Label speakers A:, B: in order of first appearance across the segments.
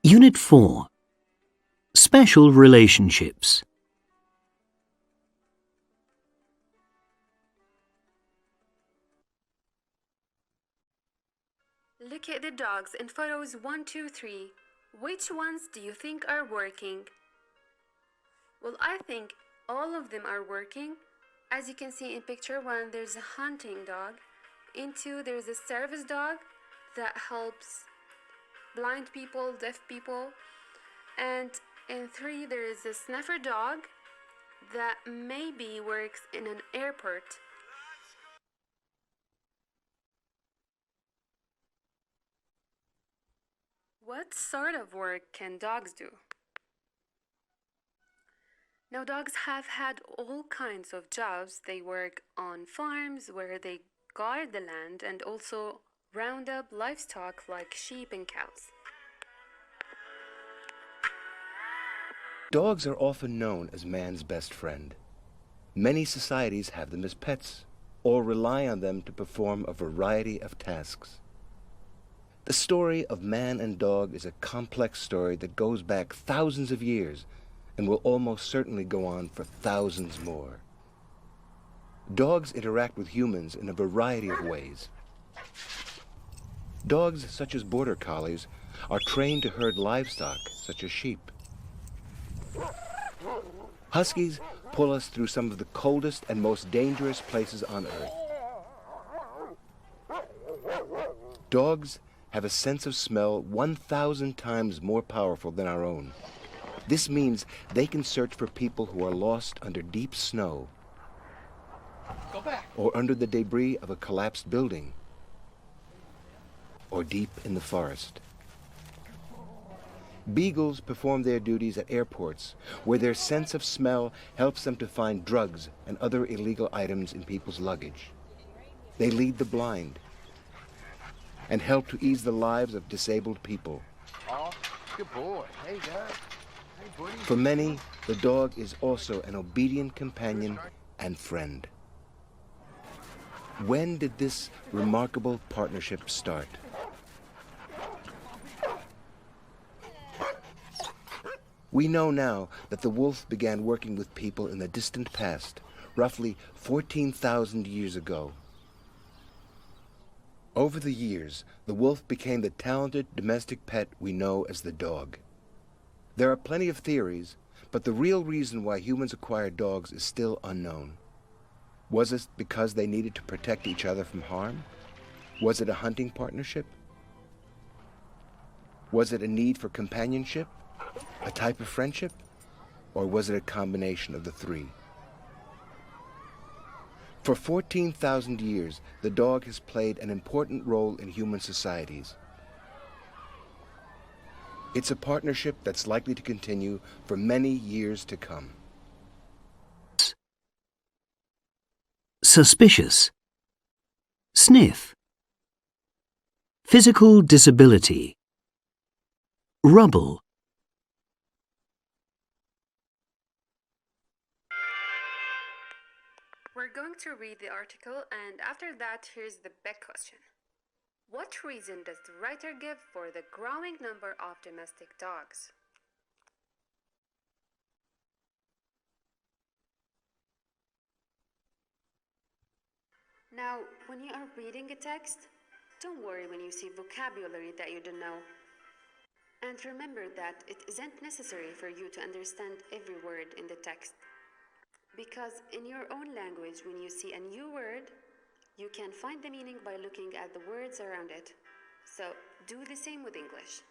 A: Unit 4. Special Relationships.
B: Look at the dogs in photos 1, 2, 3. Which ones do you think are working? Well, I think all of them are working. As you can see in picture 1, there's a hunting dog. In 2, there's a service dog that helps blind people, deaf people. And in 3, there is a sniffer dog that maybe works in an airport. What sort of work can dogs do? Now, dogs have had all kinds of jobs. They work on farms where they guard the land and also round up livestock like sheep and cows.
C: Dogs are often known as man's best friend. Many societies have them as pets or rely on them to perform a variety of tasks. The story of man and dog is a complex story that goes back thousands of years and will almost certainly go on for thousands more. Dogs interact with humans in a variety of ways. Dogs, such as border collies, are trained to herd livestock, such as sheep. Huskies pull us through some of the coldest and most dangerous places on earth. Dogs have a sense of smell 1,000 times more powerful than our own. This means they can search for people who are lost under deep snow or under the debris of a collapsed building or deep in the forest. Beagles perform their duties at airports, where their sense of smell helps them to find drugs and other illegal items in people's luggage. They lead the blind and help to ease the lives of disabled people.
D: Oh, good boy. Hey, guys. Hey, buddy.
C: For many, the dog is also an obedient companion and friend. When did this remarkable partnership start? We know now that the wolf began working with people in the distant past, roughly 14,000 years ago. Over the years, the wolf became the talented domestic pet we know as the dog. There are plenty of theories, but the real reason why humans acquired dogs is still unknown. Was it because they needed to protect each other from harm? Was it a hunting partnership? Was it a need for companionship? A type of friendship? Or was it a combination of the three? For 14,000 years, the dog has played an important role in human societies. It's a partnership that's likely to continue for many years to come.
A: Suspicious. Sniff. Physical disability. Rubble.
B: We're going to read the article, and after that, here's the big question. What reason does the writer give for the growing number of domestic dogs? Now, when you are reading a text, don't worry when you see vocabulary that you don't know. And remember that it isn't necessary for you to understand every word in the text. Because in your own language, when you see a new word, you can find the meaning by looking at the words around it. So do the same with English.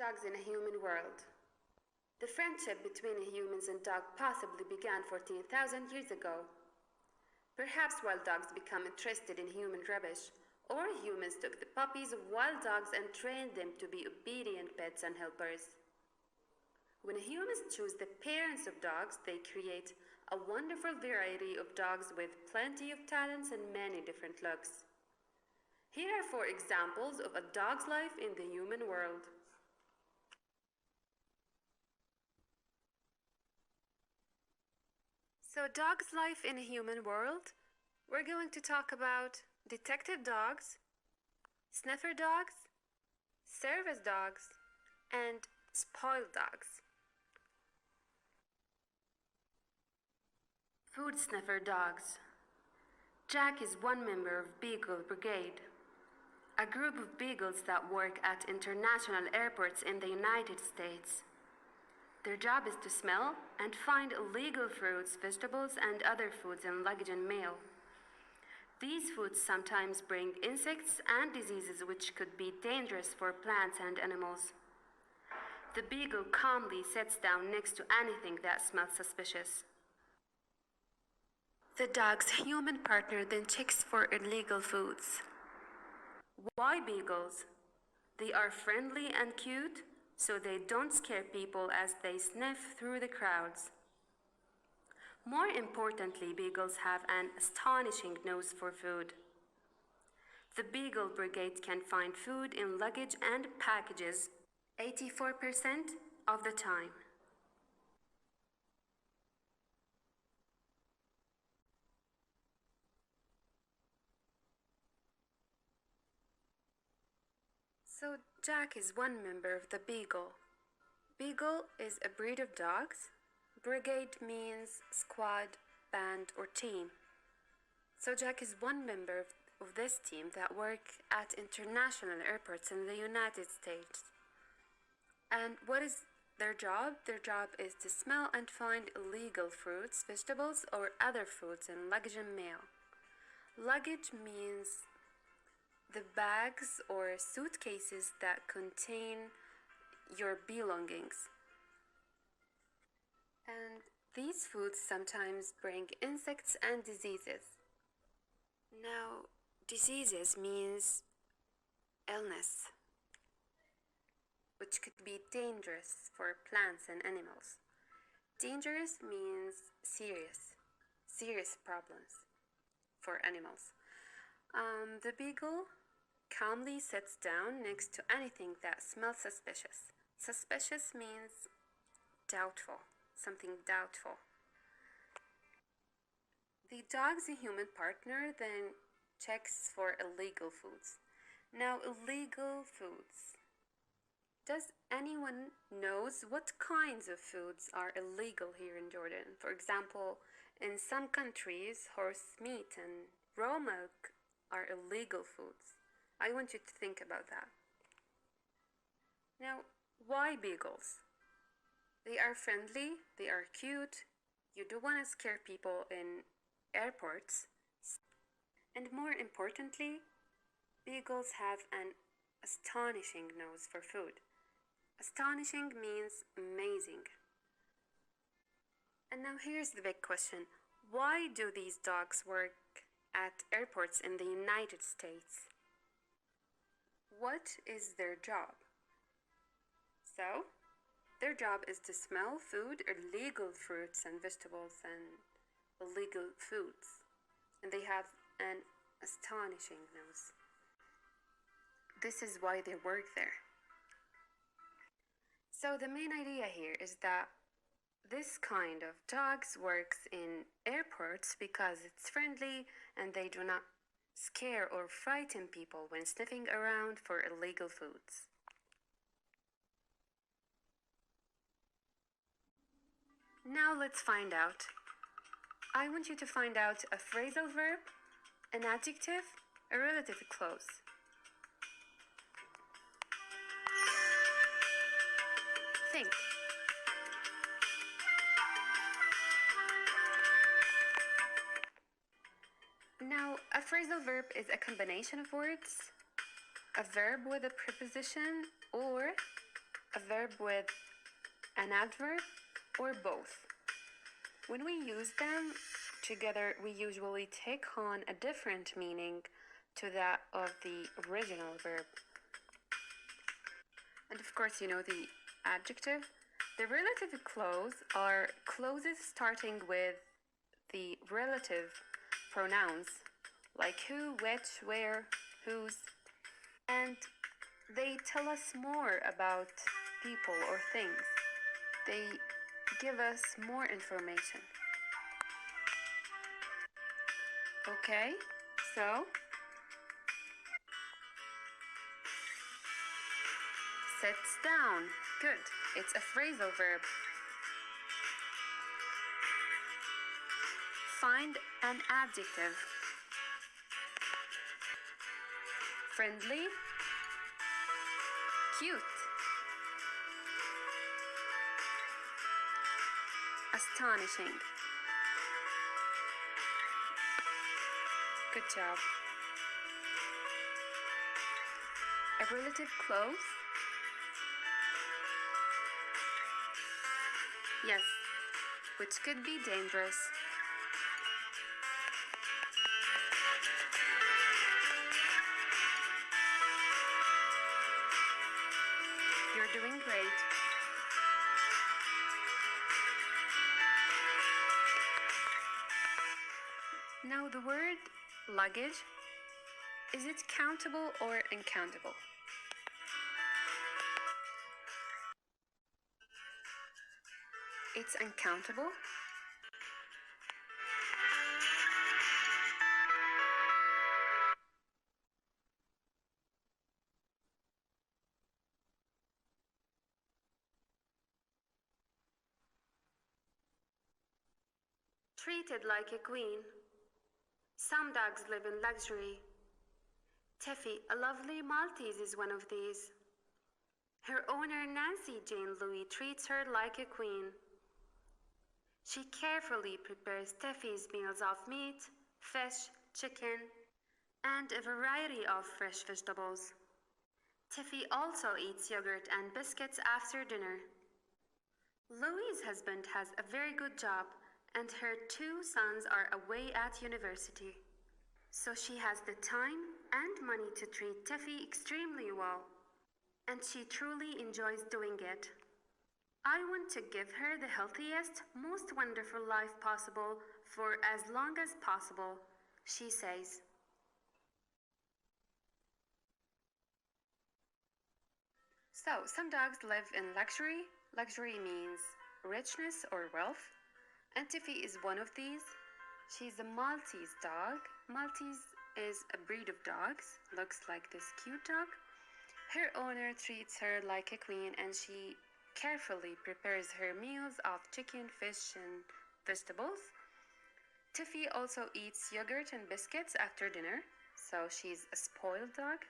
B: Dogs in a human world. The friendship between humans and dogs possibly began 14,000 years ago. Perhaps while dogs became interested in human rubbish, or humans took the puppies of wild dogs and trained them to be obedient pets and helpers. When humans choose the parents of dogs, they create a wonderful variety of dogs with plenty of talents and many different looks. Here are 4 examples of a dog's life in the human world. So, dog's life in a human world? We're going to talk about detective dogs, sniffer dogs, service dogs, and spoiled dogs. Food sniffer dogs. Jack is one member of Beagle Brigade, a group of beagles that work at international airports in the United States. Their job is to smell and find illegal fruits, vegetables, and other foods in luggage and mail. These foods sometimes bring insects and diseases which could be dangerous for plants and animals. The beagle calmly sits down next to anything that smells suspicious. The dog's human partner then checks for illegal foods. Why beagles? They are friendly and cute, so they don't scare people as they sniff through the crowds. More importantly, beagles have an astonishing nose for food. The Beagle Brigade can find food in luggage and packages 84% of the time. So Jack is one member of the Beagle. Beagle is a breed of dogs. Brigade means squad, band, or team. So Jack is one member of this team that work at international airports in the United States. And what is their job? Their job is to smell and find illegal fruits, vegetables, or other foods in luggage and mail. Luggage means the bags or suitcases that contain your belongings. And these foods sometimes bring insects and diseases. Now, diseases means illness, which could be dangerous for plants and animals. Dangerous means serious problems for animals. The beagle calmly sits down next to anything that smells suspicious. Suspicious means doubtful, something doubtful. The dog's human partner then checks for illegal foods. Now, illegal foods. Does anyone knows what kinds of foods are illegal here in Jordan? For example, in some countries, horse meat and raw milk are illegal foods. I want you to think about that. Now, why beagles? They are friendly, they are cute. You don't want to scare people in airports. And more importantly, beagles have an astonishing nose for food. Astonishing means amazing. And now here's the big question. Why do these dogs work at airports in the United States? What is their job? So, their job is to smell food, illegal fruits and vegetables and illegal foods. And they have an astonishing nose. This is why they work there. So the main idea here is that this kind of dogs works in airports because it's friendly and they do not scare or frighten people when sniffing around for illegal foods. Now let's find out. I want you to find out a phrasal verb, an adjective, a relative clause. Think. Now, a phrasal verb is a combination of words, a verb with a preposition, or a verb with an adverb, or both. When we use them together, we usually take on a different meaning to that of the original verb. And of course, you know the adjective. The relative clause are clauses starting with the relative pronouns like who, which, where, whose, and they tell us more about people or things. They give us more information. Okay, so Sits down. Good. It's a phrasal verb. Find an adjective. Friendly. Cute. Astonishing. Good job. A relative close? Yes, which could be dangerous. You're doing great. Now the word luggage, is it countable or uncountable? It's uncountable. Treated like a queen. Some dogs live in luxury. Tiffy, a lovely Maltese, is one of these. Her owner, Nancy Jane Louis, treats her like a queen. She carefully prepares Tiffy's meals of meat, fish, chicken, and a variety of fresh vegetables. Tiffy also eats yogurt and biscuits after dinner. Louie's husband has a very good job, and her 2 sons are away at university. So she has the time and money to treat Tiffy extremely well, and she truly enjoys doing it. I want to give her the healthiest, most wonderful life possible for as long as possible, she says. So, some dogs live in luxury. Luxury means richness or wealth, and Tiffy is one of these. She's a Maltese dog. Maltese is a breed of dogs, looks like this cute dog. Her owner treats her like a queen, and she carefully prepares her meals of chicken, fish, and vegetables. Tiffy also eats yogurt and biscuits after dinner, so she's a spoiled dog.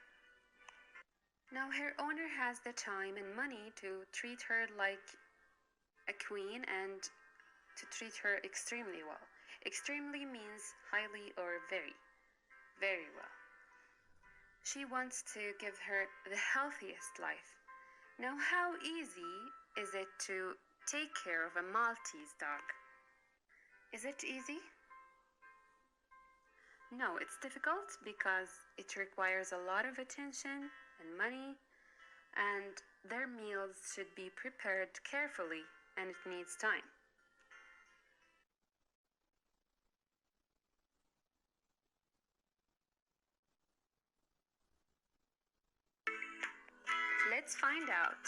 B: Now her owner has the time and money to treat her like a queen and to treat her extremely well. Extremely means highly or very, very well. She wants to give her the healthiest life. Now, how easy is it to take care of a Maltese dog? Is it easy? No, it's difficult because it requires a lot of attention and money, and their meals should be prepared carefully, and it needs time. Let's find out.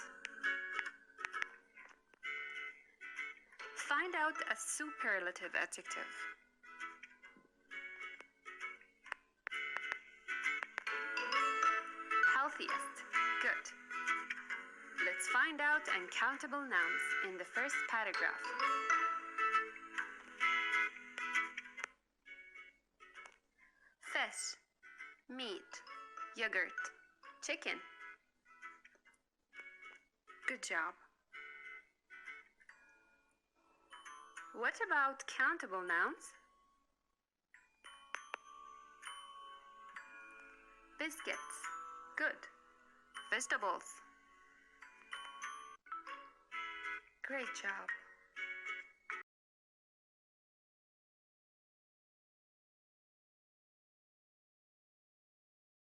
B: Find out a superlative adjective. Healthiest. Good. Let's find out uncountable nouns in the first paragraph. Fish, meat, yogurt, chicken. Good job. What about countable nouns? Biscuits. Good. Vegetables. Great job.